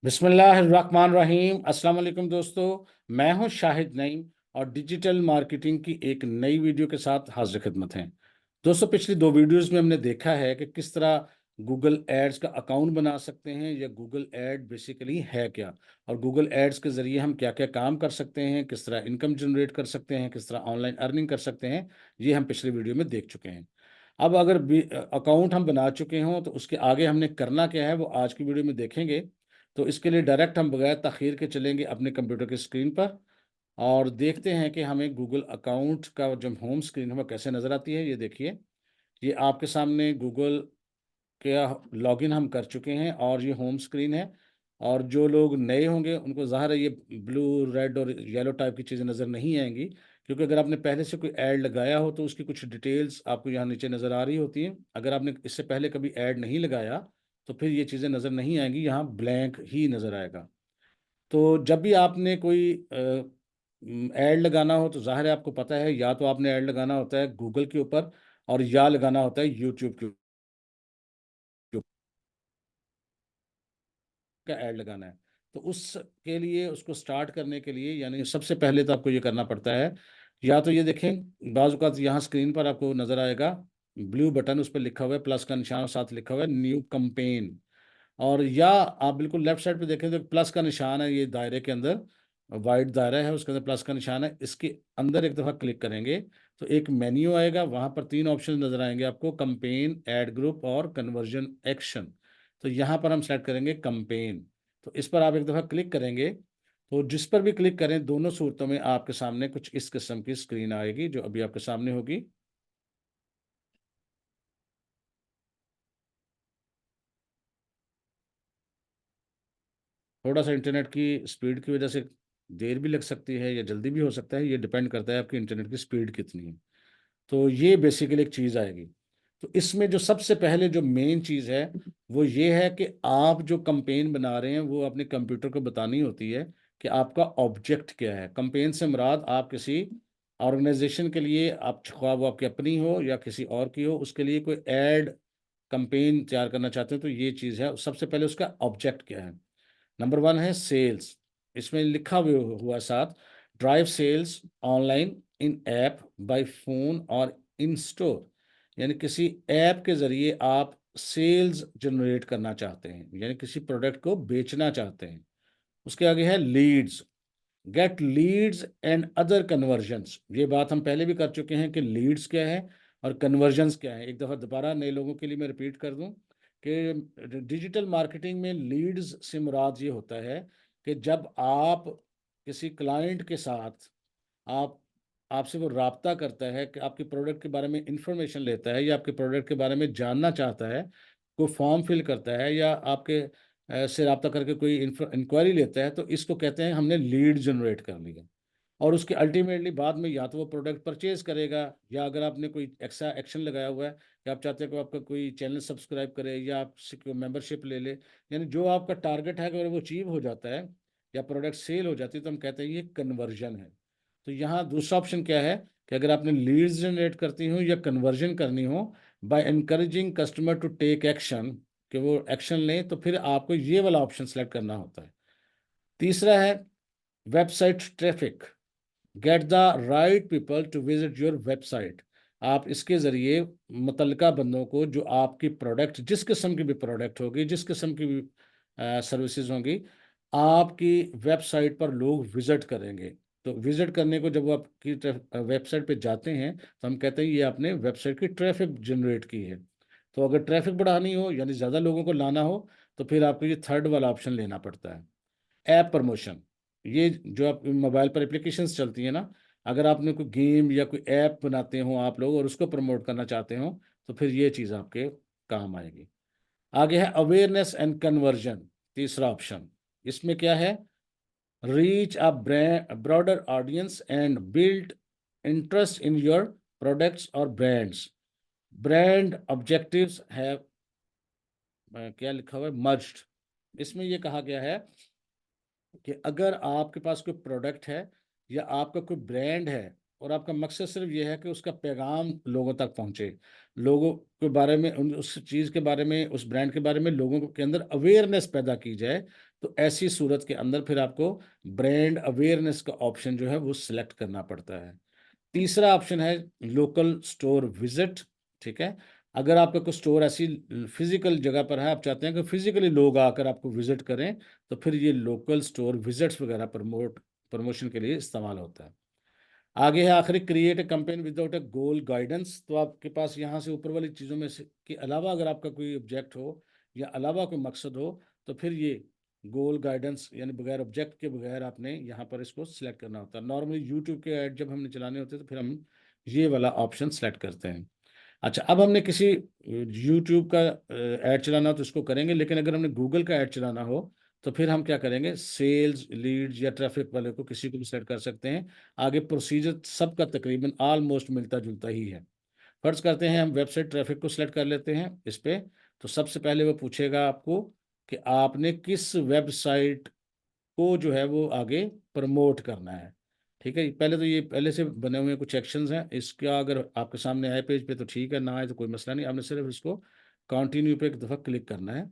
बिस्मिल्लाहिर्रहमानिर्रहीम। अस्सलाम वालेकुम दोस्तों, मैं हूं शाहिद नईम और डिजिटल मार्केटिंग की एक नई वीडियो के साथ हाजिर खिदमत हैं। दोस्तों, पिछली दो वीडियोस में हमने देखा है कि किस तरह गूगल एड्स का अकाउंट बना सकते हैं या गूगल एड बेसिकली है क्या, और गूगल एड्स के ज़रिए हम क्या क्या काम कर सकते हैं, किस तरह इनकम जनरेट कर सकते हैं, किस तरह ऑनलाइन अर्निंग कर सकते हैं। ये हम पिछली वीडियो में देख चुके हैं। अब अगर अकाउंट हम बना चुके हों तो उसके आगे हमने करना क्या है वो आज की वीडियो में देखेंगे। तो इसके लिए डायरेक्ट हम बगैर तखीर के चलेंगे अपने कंप्यूटर की स्क्रीन पर और देखते हैं कि हमें गूगल अकाउंट का जो होम स्क्रीन है वो कैसे नज़र आती है। ये देखिए, ये आपके सामने गूगल का लॉगिन हम कर चुके हैं और ये होम स्क्रीन है। और जो लोग नए होंगे उनको ज़ाहिर है ये ब्लू रेड और येलो टाइप की चीज़ें नज़र नहीं आएंगी, क्योंकि अगर आपने पहले से कोई ऐड लगाया हो तो उसकी कुछ डिटेल्स आपको यहाँ नीचे नज़र आ रही होती हैं। अगर आपने इससे पहले कभी ऐड नहीं लगाया तो फिर ये चीज़ें नज़र नहीं आएंगी, यहाँ ब्लैंक ही नज़र आएगा। तो जब भी आपने कोई ऐड लगाना हो तो ज़ाहिर है आपको पता है, या तो आपने ऐड लगाना होता है गूगल के ऊपर और या लगाना होता है यूट्यूब के ऊपर का ऐड लगाना है। तो उसके लिए, उसको स्टार्ट करने के लिए, यानी सबसे पहले तो आपको ये करना पड़ता है, या तो ये देखें बाज़ औक़ात यहाँ स्क्रीन पर आपको नज़र आएगा ब्लू बटन, उस पर लिखा हुआ है प्लस का निशान और साथ लिखा हुआ है न्यू कैंपेन। और या आप बिल्कुल लेफ्ट साइड पे देखें तो प्लस का निशान है, ये दायरे के अंदर वाइट दायरा है, उसके अंदर प्लस का निशान है। इसके अंदर एक दफ़ा क्लिक करेंगे तो एक मेन्यू आएगा, वहाँ पर तीन ऑप्शन नज़र आएंगे आपको, कंपेन, ऐड ग्रुप और कन्वर्जन एक्शन। तो यहाँ पर हम सेलेक्ट करेंगे कंपेन। तो इस पर आप एक दफ़ा क्लिक करेंगे तो जिस पर भी क्लिक करें दोनों सूरतों में आपके सामने कुछ इस किस्म की स्क्रीन आएगी जो अभी आपके सामने होगी। थोड़ा सा इंटरनेट की स्पीड की वजह से देर भी लग सकती है या जल्दी भी हो सकता है, ये डिपेंड करता है आपकी इंटरनेट की स्पीड कितनी है। तो ये बेसिकली एक चीज़ आएगी। तो इसमें जो सबसे पहले जो मेन चीज़ है वो ये है कि आप जो कंपेन बना रहे हैं वो अपने कंप्यूटर को बतानी होती है कि आपका ऑब्जेक्ट क्या है। कंपेन से मुराद आप किसी ऑर्गेनाइजेशन के लिए, आप ख्वाह वो आपकी अपनी हो या किसी और की हो, उसके लिए कोई एड कंपेन तैयार करना चाहते हैं तो ये चीज़ है। सबसे पहले उसका ऑब्जेक्ट क्या है। नंबर वन है सेल्स। इसमें लिखा हुआ साथ, ड्राइव सेल्स ऑनलाइन, इन ऐप, बाय फोन और इन स्टोर। यानी किसी ऐप के ज़रिए आप सेल्स जनरेट करना चाहते हैं, यानी किसी प्रोडक्ट को बेचना चाहते हैं। उसके आगे है leads, get leads and other conversions. ये बात हम पहले भी कर चुके हैं कि लीड्स क्या है और कन्वर्जन्स क्या है। एक दफ़ा दोबारा नए लोगों के लिए मैं रिपीट कर दूं कि डिजिटल मार्केटिंग में लीड्स से मुराद ये होता है कि जब आप किसी क्लाइंट के साथ, आप आपसे वो राब्ता करता है कि आपके प्रोडक्ट के बारे में इंफॉर्मेशन लेता है या आपके प्रोडक्ट के बारे में जानना चाहता है, कोई फॉर्म फिल करता है या आपके से रब्ता करके कोई इंक्वायरी लेता है, तो इसको कहते हैं हमने लीड जनरेट कर लिया। और उसके अल्टीमेटली बाद में या तो वो प्रोडक्ट परचेज करेगा, या अगर आपने कोई एक्स्ट्रा एक्शन लगाया हुआ है कि आप चाहते हैं कि आपका कोई चैनल सब्सक्राइब करे या आपसे मेंबरशिप ले ले, यानी जो आपका टारगेट है अगर वो अचीव हो जाता है या प्रोडक्ट सेल हो जाती है तो हम कहते हैं ये कन्वर्जन है। तो यहाँ दूसरा ऑप्शन क्या है कि अगर आपने लीड्स जनरेट करती हो या कन्वर्जन करनी हो by encouraging customer to take action, कि वो एक्शन लें, तो फिर आपको ये वाला ऑप्शन सेलेक्ट करना होता है। तीसरा है website traffic, get the right people to visit your website. आप इसके ज़रिए मुतलका बंदों को, जो आपकी प्रोडक्ट, जिस किस्म की भी प्रोडक्ट होगी, जिस किस्म की भी सर्विसेज होंगी, आपकी वेबसाइट पर लोग विज़िट करेंगे। तो विज़िट करने को जब वो आपकी वेबसाइट पे जाते हैं तो हम कहते हैं ये आपने वेबसाइट की ट्रैफिक जनरेट की है। तो अगर ट्रैफिक बढ़ानी हो यानी ज़्यादा लोगों को लाना हो तो फिर आपको ये थर्ड वाला ऑप्शन लेना पड़ता है, ऐप प्रमोशन। ये जो आप मोबाइल पर एप्लीकेशंस चलती हैं ना, अगर आपने कोई गेम या कोई ऐप बनाते हो आप लोग और उसको प्रमोट करना चाहते हो तो फिर ये चीज़ आपके काम आएगी। आगे है अवेयरनेस एंड कन्वर्जन, तीसरा ऑप्शन। इसमें क्या है, reach a broader audience and build interest in your products और ब्रांड्स। ब्रांड ऑब्जेक्टिव्स है, क्या लिखा हुआ है, मर्ज्ड। इसमें ये कहा गया है कि अगर आपके पास कोई प्रोडक्ट है या आपका कोई ब्रांड है और आपका मकसद सिर्फ ये है कि उसका पैगाम लोगों तक पहुंचे, लोगों के बारे में, उस चीज़ के बारे में, उस ब्रांड के बारे में लोगों के अंदर अवेयरनेस पैदा की जाए, तो ऐसी सूरत के अंदर फिर आपको ब्रांड अवेयरनेस का ऑप्शन जो है वो सिलेक्ट करना पड़ता है। तीसरा ऑप्शन है लोकल स्टोर विजिट। ठीक है, अगर आपका कोई स्टोर ऐसी फिजिकल जगह पर है, आप चाहते हैं कि फिजिकली लोग आकर आपको विजिट करें, तो फिर ये लोकल स्टोर विजिट्स वगैरह प्रमोशन के लिए इस्तेमाल होता है। आगे है आखिरी, create a campaign without A goal guidance. तो आपके पास यहाँ से ऊपर वाली चीज़ों में से के अलावा अगर आपका कोई ऑब्जेक्ट हो या अलावा कोई मकसद हो, तो फिर ये गोल गाइडेंस यानी बगैर ऑब्जेक्ट के बगैर आपने यहाँ पर इसको सिलेक्ट करना होता है। नॉर्मली यूट्यूब के ऐड जब हमने चलाने होते हैं तो फिर हम ये वाला ऑप्शन सेलेक्ट करते हैं। अच्छा, अब हमने किसी यूट्यूब का ऐड चलाना हो तो इसको करेंगे, लेकिन अगर हमने गूगल का ऐड चलाना हो तो फिर हम क्या करेंगे, सेल्स लीड्स या ट्रैफिक वाले को किसी को भी सेलेक्ट कर सकते हैं। आगे प्रोसीजर सबका तकरीबन ऑलमोस्ट मिलता जुलता ही है। फर्ज करते हैं हम वेबसाइट ट्रैफिक को सिलेक्ट कर लेते हैं इस पे। तो सबसे पहले वो पूछेगा आपको कि आपने किस वेबसाइट को जो है वो आगे प्रमोट करना है। ठीक है, पहले तो ये पहले से बने हुए कुछ एक्शंस हैं, इसका अगर आपके सामने आए पेज पे तो ठीक है, ना आए तो कोई मसला नहीं, आपने सिर्फ इसको कंटिन्यू पे एक दफ़ा क्लिक करना है।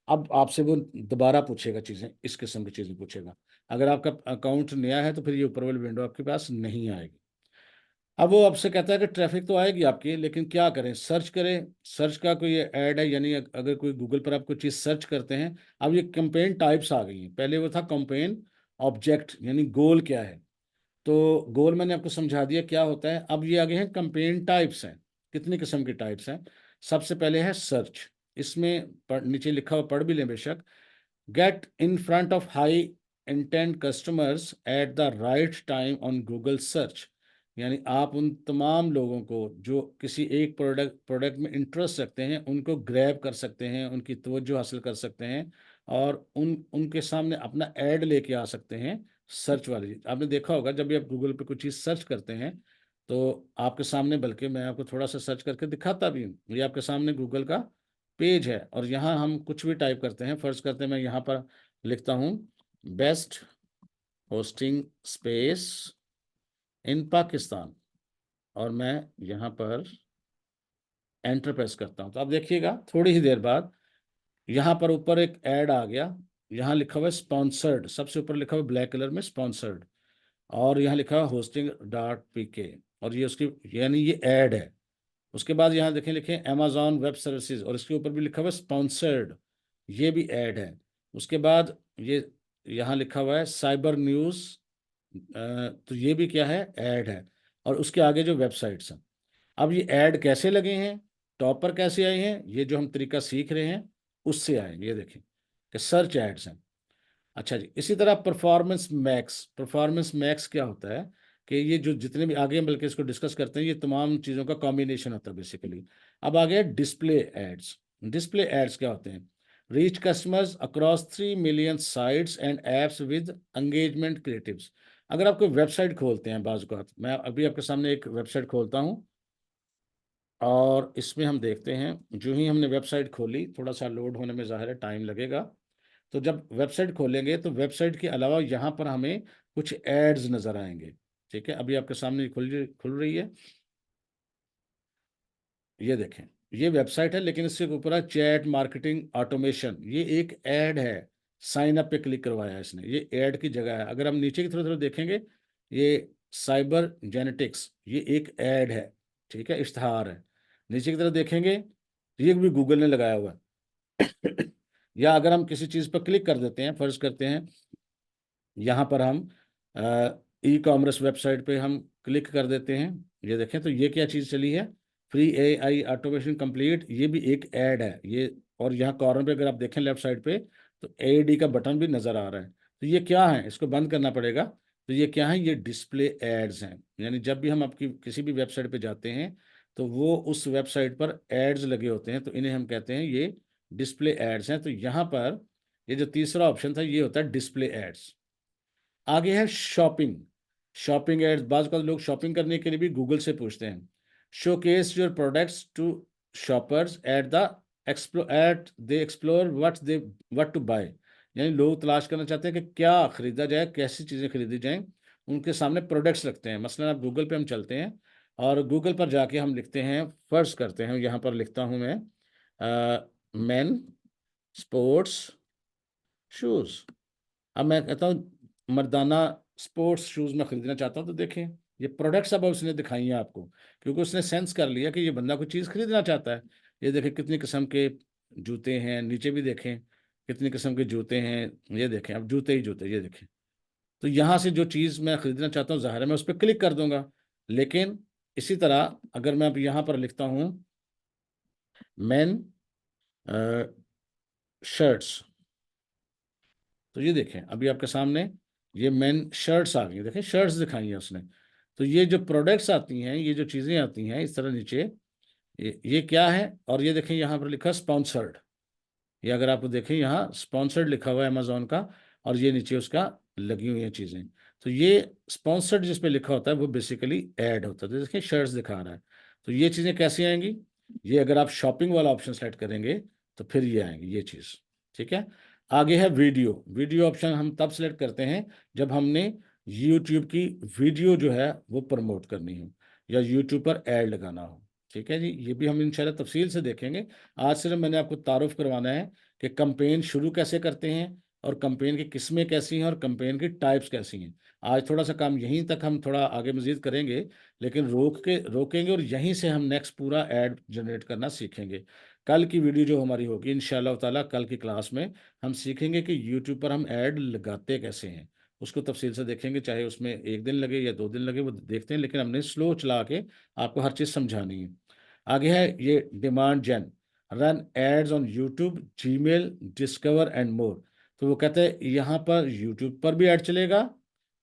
अब आपसे वो दोबारा पूछेगा चीज़ें, इस किस्म की चीज़ें पूछेगा। अगर आपका अकाउंट नया है तो फिर ये ऊपर वाली विंडो आपके पास नहीं आएगी। अब वो आपसे कहता है कि ट्रैफिक तो आएगी आपकी, लेकिन क्या करें, सर्च करें। सर्च का कोई ऐड है, यानी अगर कोई गूगल पर आप कोई चीज़ सर्च करते हैं। अब ये कंपेन टाइप्स आ गई हैं, पहले वो था कंपेन ऑब्जेक्ट यानी गोल क्या है। तो गोल मैंने आपको समझा दिया क्या होता है। अब ये आगे हैं कंपेन टाइप्स हैं, कितनी किस्म की टाइप्स हैं। सबसे पहले है सर्च। इसमें नीचे लिखा हुआ पढ़ भी लें बेशक, get in front of high intent customers at the right time on Google search. यानी आप उन तमाम लोगों को जो किसी एक प्रोडक्ट में इंटरेस्ट रखते हैं उनको ग्रैब कर सकते हैं, उनकी तवज्जो हासिल कर सकते हैं, और उनके सामने अपना ऐड लेके आ सकते हैं। सर्च वाली चीज़ आपने देखा होगा, जब भी आप गूगल पे कुछ चीज़ सर्च करते हैं तो आपके सामने, बल्कि मैं आपको थोड़ा सा सर्च करके दिखाता भी हूँ, ये आपके सामने गूगल का पेज है और यहाँ हम कुछ भी टाइप करते हैं। फर्ज करते हैं मैं यहाँ पर लिखता हूँ best hosting space in Pakistan, और मैं यहाँ पर एंटर प्रेस करता हूँ। तो आप देखिएगा थोड़ी ही देर बाद यहाँ पर ऊपर एक ऐड आ गया। यहाँ लिखा हुआ है स्पॉन्सर्ड, सबसे ऊपर लिखा हुआ है ब्लैक कलर में स्पॉन्सर्ड, और यहाँ लिखा हुआ होस्टिंग डॉट पीके, और ये उसकी यानी ये ऐड है। उसके बाद यहाँ देखें लिखे अमेजॉन वेब सर्विसेज, और इसके ऊपर भी लिखा हुआ है स्पॉन्सर्ड, ये भी ऐड है। उसके बाद ये यहाँ लिखा हुआ है साइबर न्यूज़, तो ये भी क्या है, ऐड है। और उसके आगे जो वेबसाइट्स हैं, अब ये ऐड कैसे लगे हैं, टॉप पर कैसे आए हैं, ये जो हम तरीका सीख रहे हैं उससे आए। ये देखें कि सर्च एड्स हैं। अच्छा जी, इसी तरह परफॉर्मेंस मैक्स क्या होता है कि ये जो जितने भी आगे हम बल्कि इसको डिस्कस करते हैं, ये तमाम चीज़ों का कॉम्बिनेशन होता है बेसिकली। अब आ गया डिस्प्ले एड्स। डिस्प्ले एड्स क्या होते हैं, reach customers across 3 million sites and apps with engagement creatives. अगर आप कोई वेबसाइट खोलते हैं, बाज़ मैं अभी आपके सामने एक वेबसाइट खोलता हूँ, और इसमें हम देखते हैं, जो ही हमने वेबसाइट खोली, थोड़ा सा लोड होने में ज़ाहिर है टाइम लगेगा। तो जब वेबसाइट खोलेंगे तो वेबसाइट के अलावा यहाँ पर हमें कुछ एड्स नज़र आएंगे। ठीक है, अभी आपके सामने खुल रही है, ये देखें, ये वेबसाइट है, लेकिन इसके ऊपर है चैट मार्केटिंग ऑटोमेशन, ये एक ऐड है। साइन अप पे क्लिक करवाया है इसने, ये ऐड की जगह है। अगर हम नीचे की तरफ देखेंगे, ये साइबर जेनेटिक्स, ये एक ऐड है। ठीक है, इश्तहार है। नीचे की तरफ देखेंगे, ये भी गूगल ने लगाया हुआ है। या अगर हम किसी चीज़ पर क्लिक कर देते हैं, फर्ज करते हैं यहाँ पर हम ई कॉमर्स वेबसाइट पे हम क्लिक कर देते हैं, ये देखें तो ये क्या चीज़ चली है, फ्री AI ऑटोमेशन कंप्लीट, ये भी एक ऐड है ये। और यहाँ कॉर्नर पे अगर आप देखें लेफ्ट साइड पे, तो AD का बटन भी नज़र आ रहा है। तो ये क्या है, इसको बंद करना पड़ेगा। तो ये क्या है, ये डिस्प्ले एड्स हैं। यानी जब भी हम आपकी किसी भी वेबसाइट पे जाते हैं तो वो उस वेबसाइट पर एड्स लगे होते हैं, तो इन्हें हम कहते हैं ये डिस्प्ले एड्स हैं। तो यहाँ पर ये जो तीसरा ऑप्शन था ये होता है डिस्प्ले एड्स। आगे है शॉपिंग। शॉपिंग एड्स, बाज़ का लोग शॉपिंग करने के लिए भी गूगल से पूछते हैं। Showcase your products to shoppers at they explore what to buy. यानी लोग तलाश करना चाहते हैं कि क्या खरीदा जाए, कैसी चीज़ें खरीदी जाएं, उनके सामने प्रोडक्ट्स रखते हैं। मसलन आप गूगल पे हम चलते हैं और गूगल पर जाके हम लिखते हैं, फर्ज करते हैं यहाँ पर लिखता हूँ मैं मेन स्पोर्ट्स शूज़। अब मैं कहता हूँ मर्दाना स्पोर्ट्स शूज़ मैं खरीदना चाहता हूँ, तो देखें ये प्रोडक्ट्स अब उसने दिखाई हैं आपको, क्योंकि उसने सेंस कर लिया कि ये बंदा कोई चीज़ खरीदना चाहता है। ये देखें कितनी किस्म के जूते हैं, नीचे भी देखें कितनी किस्म के जूते हैं, ये देखें अब जूते ही जूते, ये देखें। तो यहाँ से जो चीज़ मैं खरीदना चाहता हूँ, ज़ाहिर है मैं उस पे क्लिक कर दूंगा। लेकिन इसी तरह अगर मैं अब यहाँ पर लिखता हूँ मेन शर्ट्स, तो ये देखें अभी आपके सामने ये मेन शर्ट्स आ गई, देखें शर्ट्स दिखाई हैं उसने। तो ये जो प्रोडक्ट्स आती हैं, ये जो चीज़ें आती हैं इस तरह नीचे, ये क्या है, और ये देखें यहाँ पर लिखा स्पॉन्सर्ड। ये अगर आप देखें यहाँ स्पॉन्सर्ड लिखा हुआ है अमेजोन का, और ये नीचे उसका लगी हुई हैं चीज़ें। तो ये स्पॉन्सर्ड जिस पे लिखा होता है वो बेसिकली ऐड होता है, तो देखिए शर्ट्स दिखा रहा है। तो ये चीज़ें कैसी आएंगी, ये अगर आप शॉपिंग वाला ऑप्शन सेलेक्ट करेंगे तो फिर ये आएंगी ये चीज़। ठीक है, आगे है वीडियो। वीडियो ऑप्शन हम तब सेलेक्ट करते हैं जब हमने यूट्यूब की वीडियो जो है वो प्रमोट करनी हो, या यूट्यूब पर ऐड लगाना हो। ठीक है जी, ये भी हम इंशाल्लाह तफसील से देखेंगे। आज सिर्फ मैंने आपको तारुफ करवाना है कि कंपेन शुरू कैसे करते हैं, और कंपेन की किस्में कैसी हैं, और कंपेन की टाइप्स कैसी हैं। आज थोड़ा सा काम यहीं तक हम थोड़ा आगे मजीद करेंगे, लेकिन रोकेंगे और यहीं से हम नेक्स्ट पूरा ऐड जनरेट करना सीखेंगे। कल की वीडियो जो हमारी होगी इंशाल्लाह ताला, कल की क्लास में हम सीखेंगे कि यूट्यूब पर हम ऐड लगाते कैसे हैं। उसको तफसील से देखेंगे, चाहे उसमें 1 दिन लगे या 2 दिन लगे वो देखते हैं, लेकिन हमने स्लो चला के आपको हर चीज़ समझानी है। आगे है ये demand gen, run ads on YouTube, Gmail, Discover and more. तो वो कहते हैं यहाँ पर यूट्यूब पर भी ऐड चलेगा,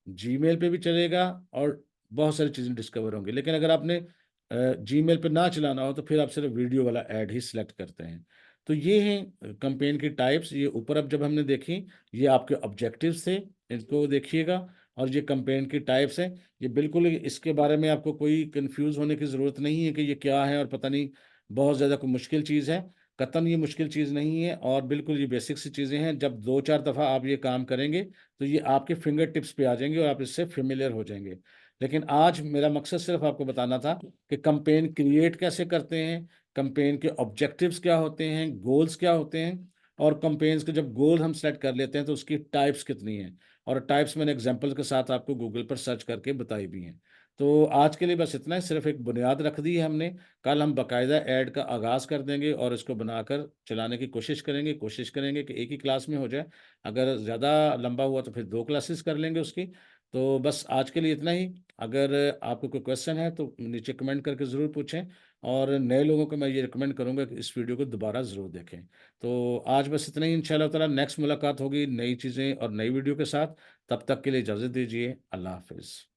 जीमेल पे भी चलेगा, और बहुत सारी चीज़ें डिस्कवर होंगी। लेकिन अगर आपने जीमेल पे ना चलाना हो तो फिर आप सिर्फ वीडियो वाला ऐड ही सिलेक्ट करते हैं। तो ये हैं कंपेन की टाइप्स। ये ऊपर अब जब हमने देखी, ये आपके ऑब्जेक्टिव्स थे, इनको देखिएगा। और ये कंपेन की टाइप्स हैं। ये बिल्कुल इसके बारे में आपको कोई कंफ्यूज होने की ज़रूरत नहीं है कि ये क्या है और पता नहीं बहुत ज़्यादा कोई मुश्किल चीज़ है। कतन ये मुश्किल चीज़ नहीं है, और बिल्कुल ये बेसिक सी चीज़ें हैं। जब 2-4 दफ़ा आप ये काम करेंगे तो ये आपके फिंगर टिप्स पे आ जाएंगे और आप इससे फेमिलियर हो जाएंगे। लेकिन आज मेरा मकसद सिर्फ आपको बताना था कि कंपेन क्रिएट कैसे करते हैं, कंपेन के ऑब्जेक्टिव्स क्या होते हैं, गोल्स क्या होते हैं, और कंपेन्स के जब गोल हम सेलेक्ट कर लेते हैं तो उसकी टाइप्स कितनी हैं। और टाइप्स मैंने एग्जांपल के साथ आपको गूगल पर सर्च करके बताई भी हैं। तो आज के लिए बस इतना ही, सिर्फ एक बुनियाद रख दी है हमने। कल हम बाकायदा ऐड का आगाज़ कर देंगे और इसको बनाकर चलाने की कोशिश करेंगे कि एक ही क्लास में हो जाए। अगर ज़्यादा लंबा हुआ तो फिर 2 क्लासेस कर लेंगे उसकी। तो बस आज के लिए इतना ही। अगर आपको कोई क्वेश्चन है तो नीचे कमेंट करके ज़रूर पूछें, और नए लोगों को मैं ये रिकमेंड करूँगा कि इस वीडियो को दोबारा ज़रूर देखें। तो आज बस इतना ही, इंशाल्लाह ताला नेक्स्ट मुलाकात होगी नई चीज़ें और नई वीडियो के साथ। तब तक के लिए इजाज़त दीजिए। अल्लाह हाफ़िज़।